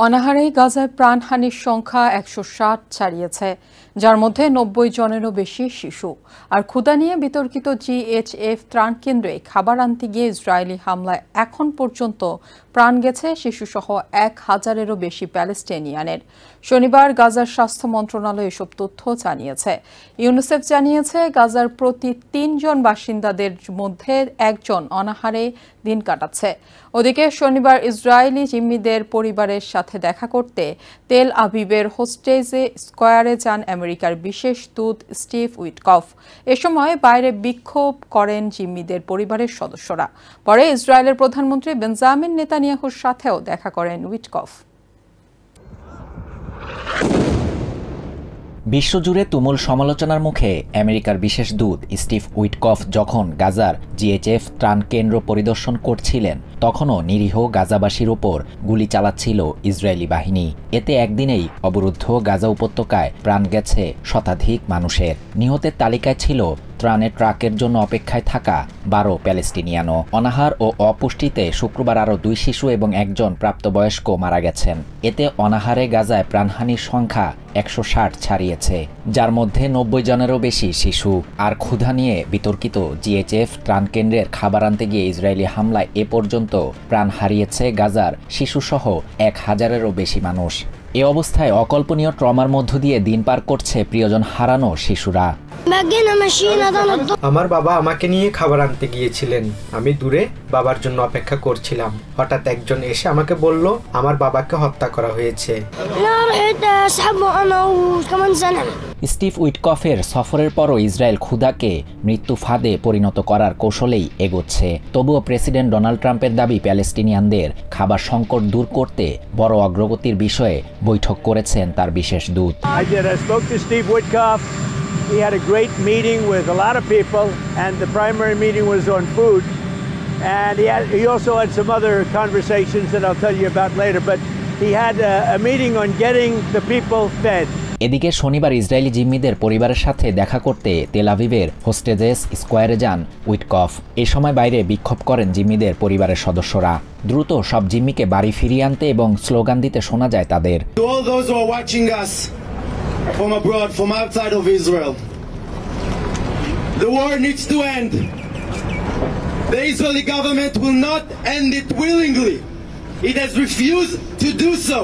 অনাহারেই গাজায় প্রাণহানির সংখ্যা ১৬০ ছাড়িয়েছে, যার মধ্যে ৯০ জনেরও বেশি শিশু। আর ক্ষুধা নিয়ে বিতর্কিত জিএইচএফ ত্রাণ কেন্দ্রে খাবার আনতে গিয়ে ইসরায়েলি হামলায় এখন পর্যন্ত প্রাণ গেছে শিশুসহ ১,০০০-এরও বেশি প্যালেস্টিনিয়ানের। শনিবার গাজার স্বাস্থ্য মন্ত্রণালয় এসব তথ্য জানিয়েছে। ইউনিসেফ জানিয়েছে, গাজার প্রতি ৩ জন বাসিন্দাদের মধ্যে একজন অনাহারে দিন কাটাচ্ছে। ওদিকে শনিবার ইসরায়েলি জিম্মিদের পরিবারের সাথে দেখা করতে তেল আভিভের হোস্টেজে স্কয়ারে যান আমেরিকার বিশেষ দূত স্টিভ উইটকফ। এ সময় বাইরে বিক্ষোভ করেন জিম্মিদের পরিবারের সদস্যরা। পরে ইসরায়েলের প্রধানমন্ত্রী বেঞ্জামিন নেতানিয়াহুর সাথেও দেখা করেন উইটকফ। বিশ্বজুড়ে তুমুল সমালোচনার মুখে আমেরিকার বিশেষ দূত স্টিভ উইটকফ যখন গাজার জিএইচএফ ত্রাণ কেন্দ্র পরিদর্শন করছিলেন, তখনও নিরীহ গাজাবাসীর ওপর গুলি চালাচ্ছিল ইসরায়েলি বাহিনী। এতে একদিনেই অবরুদ্ধ গাজা উপত্যকায় প্রাণ গেছে শতাধিক মানুষের। নিহতের তালিকায় ছিল ত্রাণের ট্রাকের জন্য অপেক্ষায় থাকা ১২ প্যালেস্টিনিয়ানও। অনাহার ও অপুষ্টিতে শুক্রবার আরও ২ শিশু এবং একজন প্রাপ্তবয়স্ক মারা গেছেন। এতে অনাহারে গাজায় প্রাণহানির সংখ্যা ১৬০ ছাড়িয়েছে, যার মধ্যে ৯০ জনেরও বেশি শিশু। আর ক্ষুধা নিয়ে বিতর্কিত জিএইচএফ ত্রাণ কেন্দ্রের খাবার আনতে গিয়ে ইসরায়েলি হামলায় এ পর্যন্ত প্রাণ হারিয়েছে গাজার শিশুসহ ১,০০০-এরও বেশি মানুষ। এ অবস্থায় অকল্পনীয় ট্রমার মধ্য দিয়ে দিন পার করছে প্রিয়জন হারানো শিশুরা। আমার বাবা আমাকে নিয়ে খাবার আনতে গিয়েছিলেন। আমি দূরে বাবার জন্য অপেক্ষা করছিলাম। হঠাৎ একজন এসে আমাকে বলল আমার বাবাকে হত্যা করা হয়েছে। স্টিভ উইটকফের সফরের পরও ইসরায়েল ক্ষুধাকে মৃত্যু ফাঁদে পরিণত করার কৌশলেই এগোচ্ছে। তবুও প্রেসিডেন্ট ডোনাল্ড ট্রাম্পের দাবি, প্যালেস্টিনিয়ানদের খাবার সংকট দূর করতে বড় অগ্রগতির বিষয়ে বৈঠক করেছেন তার বিশেষ দূত। He had a great meeting with a lot of people, and the primary meeting was on food. And he also had some other conversations that I'll tell you about later, but he had a meeting on getting the people fed. এদিকে শনিবার Israeli জিম্মিদের পরিবারের সাথে দেখা করতে তেল আভিভের হোস্টেজেস স্কয়ারে যান Witkoff. এ সময় বাইরে বিক্ষোভ করেন জিম্মিদের পরিবারের সদস্যরা। দ্রুত সব জিম্মিকে বাড়ি ফিরিয়ে আনতে এবং স্লোগান দিতে শোনা যায় তাদের। From abroad, from outside of Israel, the war needs to end. The Israeli government will not end it willingly. It has refused to do so.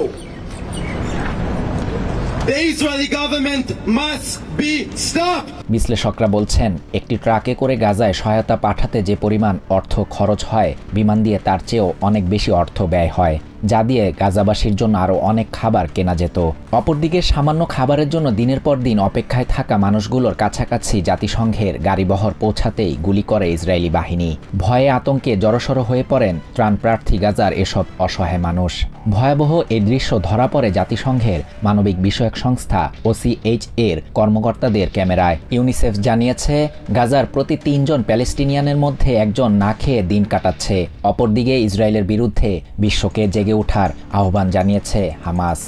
The Israeli government must be stopped. বিশ্লেষকরা বলছেন, একটি ট্রাকে করে গাজায় সহায়তা পাঠাতে যে পরিমাণ অর্থ খরচ হয়, বিমান দিয়ে তার চেয়েও অনেক বেশি অর্থ ব্যয় হয়, যা দিয়ে গাজাবাসীর জন্য আরও অনেক খাবার কেনা যেত। অপরদিকে সামান্য খাবারের জন্য দিনের পর দিন অপেক্ষায় থাকা মানুষগুলোর কাছাকাছি জাতিসংঘের গাড়িবহর পৌঁছাতেই গুলি করে ইসরায়েলি বাহিনী। ভয়ে আতঙ্কে জড়সড় হয়ে পড়েন ত্রাণপ্রার্থী গাজার এসব অসহায় মানুষ। ভয়াবহ এই দৃশ্য ধরা পড়ে জাতিসংঘের মানবিক বিষয়ক সংস্থা OCHA এর কর্মকর্তাদের ক্যামেরায়। ইউনিসেফ জানিয়েছে, গাজার প্রতি ৩ জন প্যালেস্টিনিয়ানের মধ্যে একজন না খেয়ে দিন কাটাচ্ছে। অপরদিকে ইসরায়েলের বিরুদ্ধে বিশ্বকে জেগে ওঠার আহ্বান জানিয়েছে হামাস।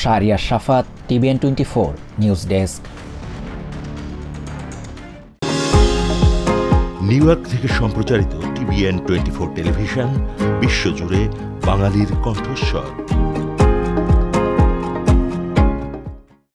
শাহরিয়ার শাফাত, TVN 24 news desk. New York থেকে সম্প্রচারিত TVN 24 টেলিভিশন বিশ্বজুড়ে বাঙালির কণ্ঠস্বর।